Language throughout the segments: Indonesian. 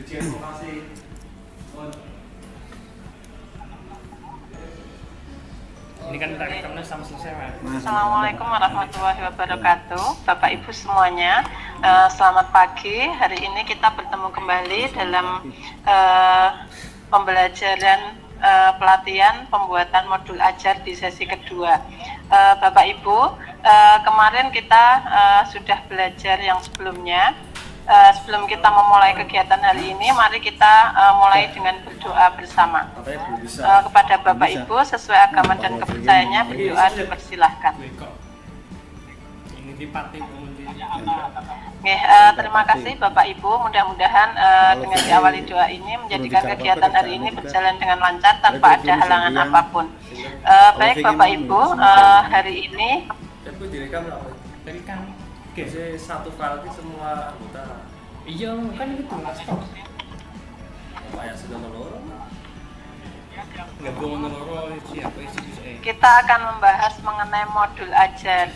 Ini kan rekamnya sama selesai, Mas. Assalamualaikum warahmatullahi wabarakatuh. Bapak Ibu semuanya, selamat pagi. Hari ini kita bertemu kembali dalam pembelajaran pelatihan pembuatan modul ajar di sesi kedua. Bapak Ibu, kemarin kita sudah belajar yang sebelumnya. Sebelum kita memulai kegiatan hari ini, mari kita mulai dengan berdoa bersama. Kepada Bapak Ibu, sesuai agama dan kepercayaannya, berdoa dipersilahkan. Terima kasih Bapak Ibu, mudah-mudahan dengan diawali doa ini menjadikan kegiatan hari ini berjalan dengan lancar tanpa ada halangan apapun. Baik Bapak Ibu, hari ini jadi satu file itu semua anggota. Iya, kan itu mas kok. Kayak sudah melorong. Nggak boleh melorong siapa isi. Kita akan membahas mengenai modul ajar.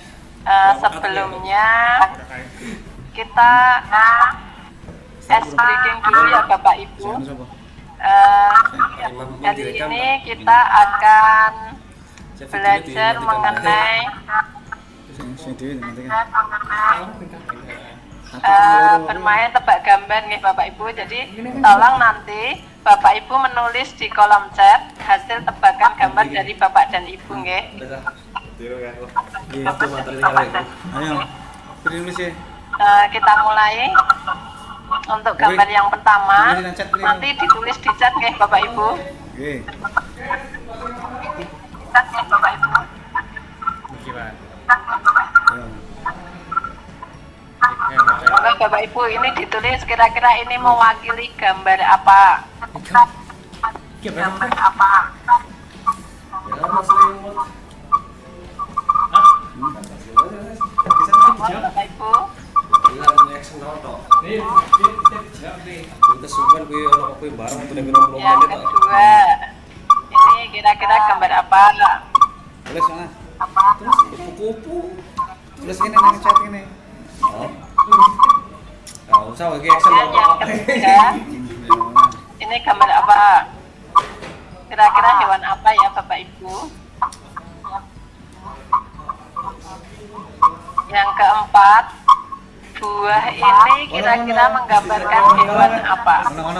Sebelumnya kita breaking dulu ya Bapak Ibu. Hari ini kita akan belajar mengenai bermain tebak gambar nih Bapak Ibu. Jadi tolong nanti Bapak Ibu menulis di kolom chat hasil tebakan gambar dari Bapak dan Ibu nggih. Kita mulai untuk gambar yang pertama. Nanti ditulis di chat nggih Bapak Ibu. Bapak Ibu. Semoga Bapak Ibu ini ditulis kira-kira ini mewakili gambar apa? Gambar apa? Bapak Ibu. Yang kedua, ini kira-kira gambar apa? Tulis mana? Terus kupu-kupu. Tulis ini nang chat ini. Oh. Tahu usah lagi Excel. Yang ketiga, ini gambar apa? Kira-kira hewan apa ya Bapak Ibu? Yang keempat, buah ini kira-kira menggambarkan hewan apa? Yang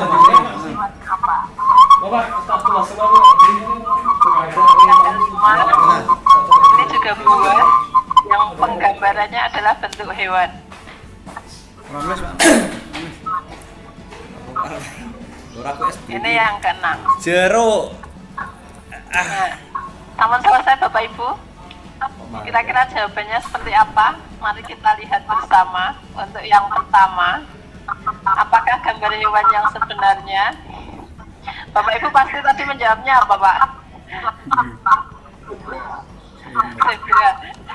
kelima, ini juga buah yang penggambarannya adalah bentuk hewan. Ini yang keenam. Jeruk. Namun selesai Bapak Ibu. Kira-kira jawabannya seperti apa? Mari kita lihat bersama. Untuk yang pertama, apakah gambar hewan yang sebenarnya? Bapak Ibu pasti tadi menjawabnya apa Pak? Zebra.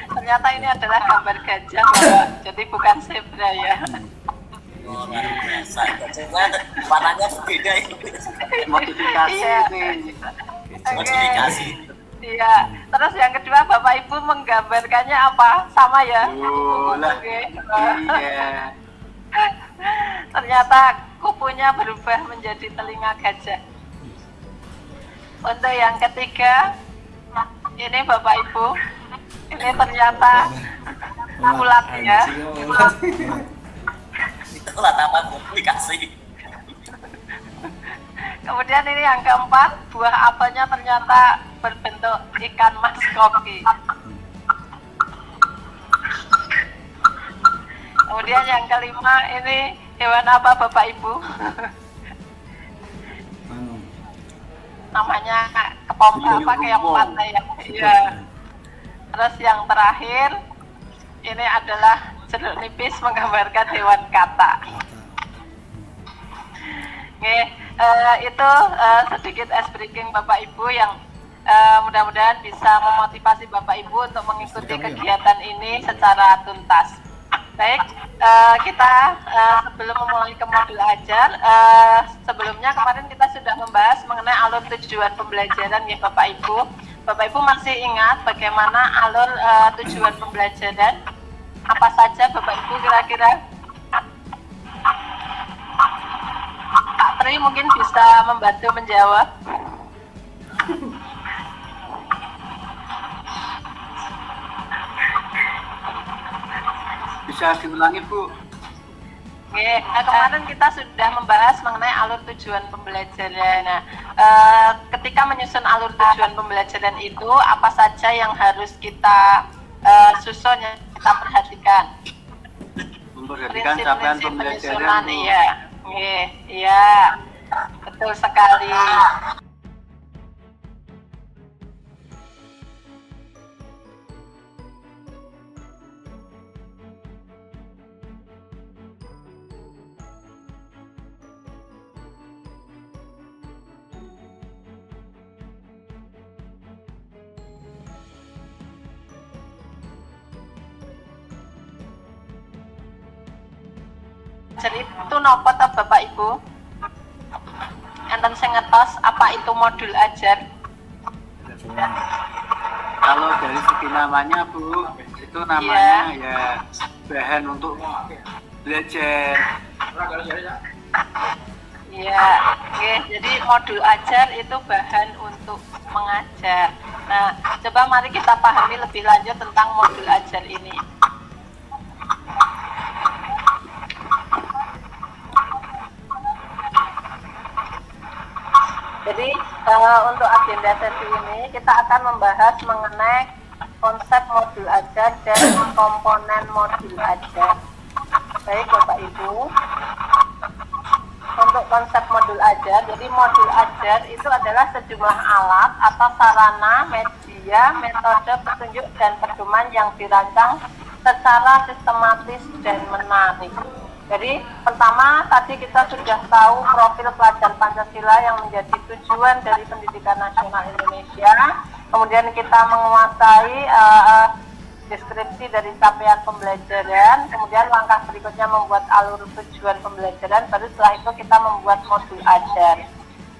Ternyata ini adalah gambar gajah Bapak. Jadi bukan zebra ya. Warnanya berbeda ini. Modifikasi ini. Modifikasi. Iya. Terus yang kedua Bapak Ibu menggambarkannya apa? Sama ya? Iya. Ternyata kupunya berubah menjadi telinga gajah. Untuk yang ketiga, ini Bapak Ibu, ini ternyata ulat ya. Itulah nama komunikasi. Kemudian ini yang keempat, buah apelnya ternyata berbentuk ikan mas koki. Kemudian yang kelima, ini hewan apa Bapak Ibu? Namanya kepompong apa keempat ya? Iya. Terus yang terakhir, ini adalah jeruk nipis menggambarkan hewan kata. Oke, itu sedikit ice breaking Bapak Ibu yang mudah-mudahan bisa memotivasi Bapak Ibu untuk mengikuti kegiatan ini secara tuntas. Baik, kita sebelum memulai ke modul ajar, sebelumnya kemarin kita sudah membahas mengenai alur tujuan pembelajaran ya Bapak Ibu. Bapak Ibu masih ingat bagaimana alur tujuan pembelajaran? Apa saja Bapak Ibu kira-kira? Jeffrey mungkin bisa membantu menjawab. Bisa diulangi Bu? Oke, kemarin kita sudah membahas mengenai alur tujuan pembelajaran. Nah, ketika menyusun alur tujuan pembelajaran itu, apa saja yang harus kita susun, yang kita perhatikan? Memperhatikan capaian pembelajaran. Iya, iya, betul sekali. Jadi itu nopo ta Bapak Ibu? Enten sing ngetos apa itu modul ajar? Kalau dari segi namanya Bu, itu namanya ya bahan untuk belajar. Iya, oke. Jadi modul ajar itu bahan untuk mengajar. Nah, coba mari kita pahami lebih lanjut tentang modul ajar ini. Jadi untuk agenda sesi ini kita akan membahas mengenai konsep modul ajar dan komponen modul ajar. Baik Bapak Ibu, untuk konsep modul ajar, jadi modul ajar itu adalah sejumlah alat atau sarana, media, metode, petunjuk, dan pedoman yang dirancang secara sistematis dan menarik. Jadi pertama tadi kita sudah tahu profil pelajar Pancasila yang menjadi tujuan dari pendidikan nasional Indonesia. Kemudian kita menguasai deskripsi dari capaian pembelajaran. Kemudian langkah berikutnya membuat alur tujuan pembelajaran. Baru setelah itu kita membuat modul ajar.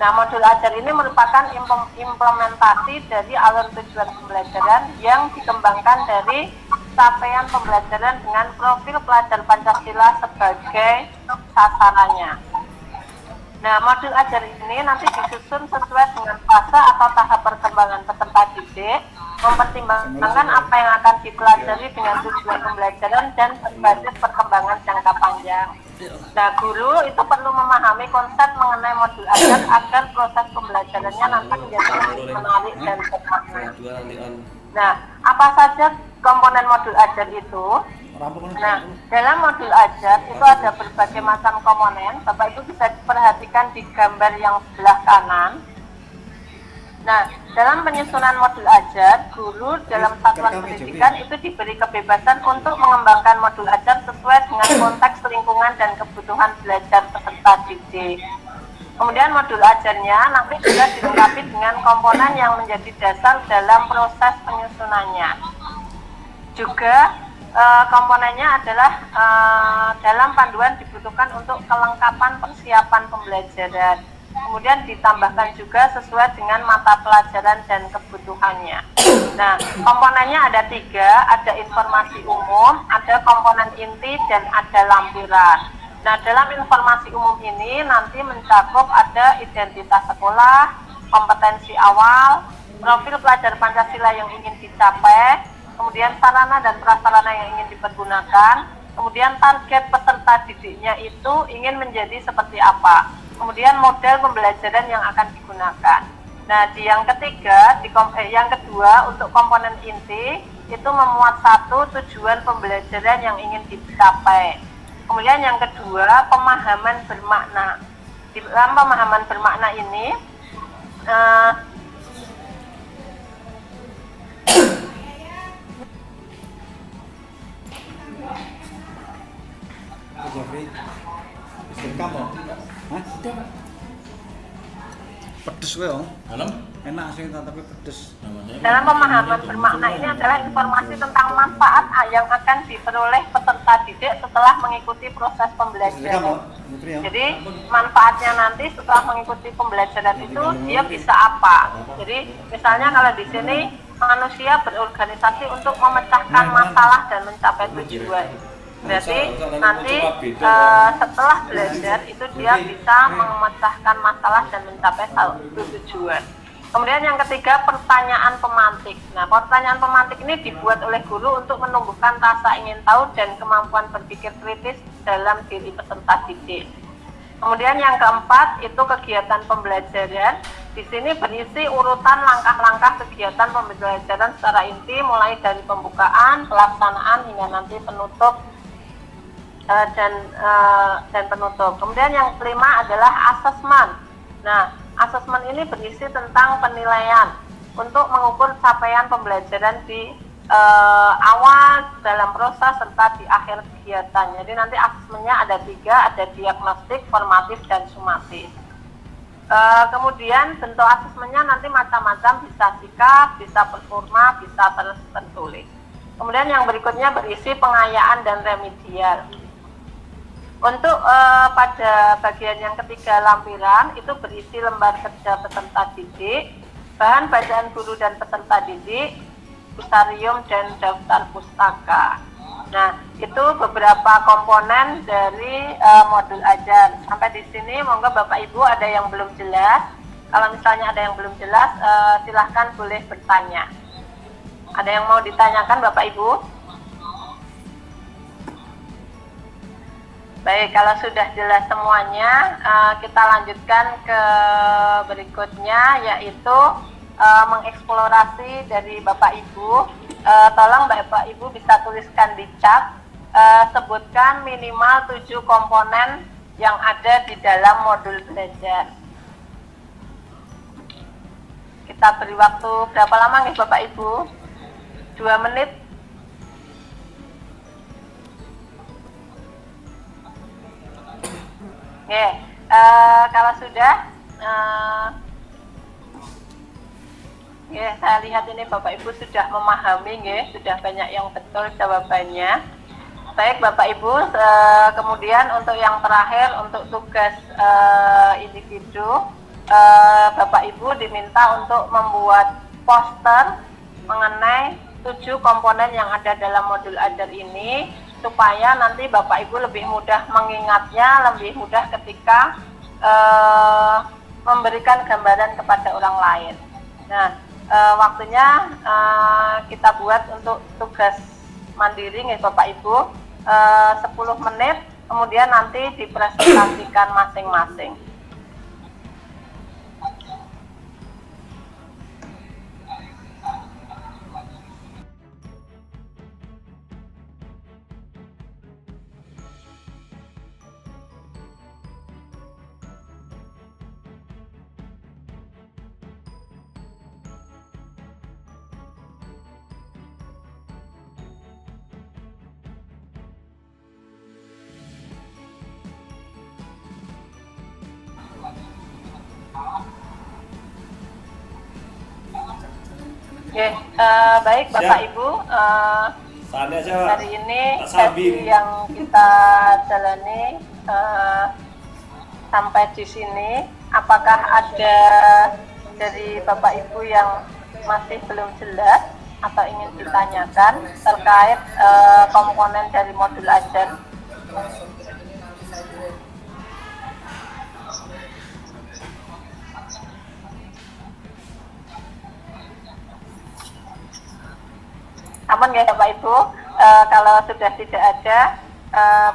Nah, modul ajar ini merupakan implementasi dari alur tujuan pembelajaran yang dikembangkan dari capaian pembelajaran dengan profil pelajar Pancasila sebagai sasarannya. Nah, modul ajar ini nanti disusun sesuai dengan fase atau tahap perkembangan peserta didik, mempertimbangkan apa yang akan dipelajari dengan tujuan pembelajaran dan berbasis perkembangan jangka panjang. Nah, guru itu perlu memahami konsep mengenai modul ajar agar proses pembelajarannya nanti menjadi lebih menarik dan bermakna. Nah, apa saja komponen modul ajar itu? Nah, dalam modul ajar itu ada berbagai macam komponen. Bapak Ibu bisa diperhatikan di gambar yang sebelah kanan. Nah, dalam penyusunan modul ajar, guru dalam satuan pendidikan itu diberi kebebasan untuk mengembangkan modul ajar sesuai dengan konteks lingkungan dan kebutuhan belajar peserta didik. Kemudian modul ajarnya nanti juga dilengkapi dengan komponen yang menjadi dasar dalam proses penyusunannya. Juga komponennya adalah dalam panduan dibutuhkan untuk kelengkapan persiapan pembelajaran. Kemudian ditambahkan juga sesuai dengan mata pelajaran dan kebutuhannya. Nah, komponennya ada 3, ada informasi umum, ada komponen inti, dan ada lampiran. Nah, dalam informasi umum ini nanti mencakup ada identitas sekolah, kompetensi awal, profil pelajar Pancasila yang ingin dicapai, kemudian sarana dan prasarana yang ingin dipergunakan, kemudian target peserta didiknya itu ingin menjadi seperti apa, kemudian model pembelajaran yang akan digunakan. Nah, di yang ketiga, yang kedua untuk komponen inti itu memuat 1 tujuan pembelajaran yang ingin dicapai. Kemudian yang kedua, pemahaman bermakna. Di dalam pemahaman bermakna ini istri kamu? Hah? Pedes gue om. Enak sih tapi pedes. dalam pemahaman bermakna ini adalah informasi tentang manfaat yang akan diperoleh peserta didik setelah mengikuti proses pembelajaran. Jadi manfaatnya nanti setelah mengikuti pembelajaran itu dia bisa apa? Jadi misalnya kalau di sini manusia berorganisasi untuk memecahkan masalah dan mencapai tujuan. Berarti Usah, nanti cuma beda. setelah belajar itu dia bisa memecahkan masalah dan mencapai satu tujuan. Kemudian yang ketiga, pertanyaan pemantik. Nah, pertanyaan pemantik ini dibuat oleh guru untuk menumbuhkan rasa ingin tahu dan kemampuan berpikir kritis dalam diri peserta didik. Kemudian yang keempat itu kegiatan pembelajaran. Di sini berisi urutan langkah-langkah kegiatan pembelajaran secara inti, mulai dari pembukaan, pelaksanaan hingga nanti penutup dan penutup. Kemudian yang kelima adalah asesmen. Nah, asesmen ini berisi tentang penilaian untuk mengukur capaian pembelajaran di awal, dalam proses, serta di akhir kegiatan. Jadi nanti asesmennya ada 3, ada diagnostik, formatif, dan sumatif. Kemudian bentuk asesmennya nanti macam-macam, bisa sikap, bisa performa, bisa tertulis. Kemudian yang berikutnya berisi pengayaan dan remedial. Untuk pada bagian yang ketiga, lampiran, itu berisi lembar kerja peserta didik, bahan bacaan guru dan peserta didik, pusarium dan daftar pustaka. Nah, itu beberapa komponen dari modul ajar. Sampai di sini, monggo Bapak Ibu ada yang belum jelas. Kalau misalnya ada yang belum jelas, silahkan boleh bertanya. Ada yang mau ditanyakan Bapak Ibu? Baik, kalau sudah jelas semuanya, kita lanjutkan ke berikutnya, yaitu mengeksplorasi dari Bapak Ibu. Tolong Bapak Ibu bisa tuliskan di chat, sebutkan minimal 7 komponen yang ada di dalam modul belajar. Kita beri waktu berapa lama nih Bapak Ibu? 2 menit. Oke, kalau sudah, ya, saya lihat ini Bapak Ibu sudah memahami, ya, sudah banyak yang betul jawabannya. Baik Bapak Ibu, kemudian untuk yang terakhir, untuk tugas individu, Bapak Ibu diminta untuk membuat poster mengenai 7 komponen yang ada dalam modul ajar ini, supaya nanti Bapak Ibu lebih mudah mengingatnya, lebih mudah ketika memberikan gambaran kepada orang lain. Nah, waktunya kita buat untuk tugas mandiri nih Bapak Ibu, 10 menit, kemudian nanti dipresentasikan masing-masing. Oke, baik Bapak Ibu, hari ini sesi yang kita jalani sampai di sini. Apakah ada dari Bapak Ibu yang masih belum jelas atau ingin ditanyakan terkait komponen dari modul ajar? Aman ya Bapak Ibu, kalau sudah tidak ada,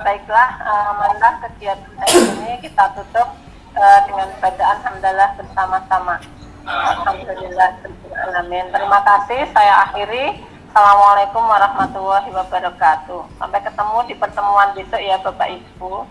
baiklah, marilah kegiatan ini kita tutup dengan bacaan hamdalah bersama-sama. Alhamdulillah, amin. Terima kasih, saya akhiri. Assalamualaikum warahmatullahi wabarakatuh. Sampai ketemu di pertemuan besok ya Bapak Ibu.